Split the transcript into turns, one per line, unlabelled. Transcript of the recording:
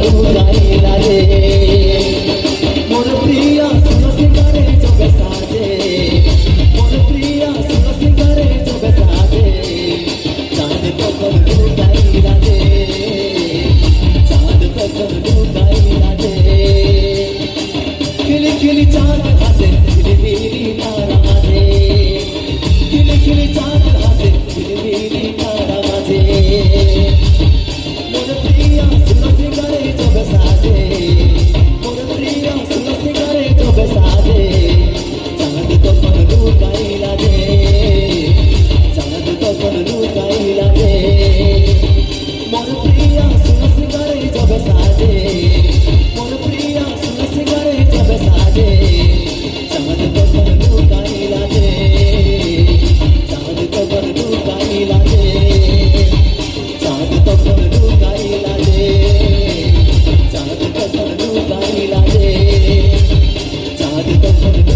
লুকাইলা রে মোর প্রিয়া সুন সিঙ্গারে জবে সাজে মোর প্রিয়া সুন সিঙ্গারে জবে সাজে চাঁদ কখন লুকাইলা রে চাঁদ কখন লুকাইলা রে খিলি খিলি চাঁদ হাসে ঝিলিমিলি তারা মাঝে খিলি খিলি চাঁদ হাসে ঝিলিমিলি তারা মাঝে মোর প্রিয়া সুন সিঙ্গারে জবে সাজে মোর প্রিয়া সুন সিঙ্গারে জবে সাজে চাঁদ কখন লুকাইলা রে চাঁদ কখন লুকাইলা রে মোর প্রিয়া সুন সিঙ্গারে জবে সাজে মোর প্রিয়া সুন সিঙ্গারে জবে সাজে চাঁদ কখন লুকাইলা রে চাঁদ কখন লুকাইলা রে চাঁদ কখন লুকাইলা রে চাঁদ কখন লুকাইলা রে চাঁদ কখন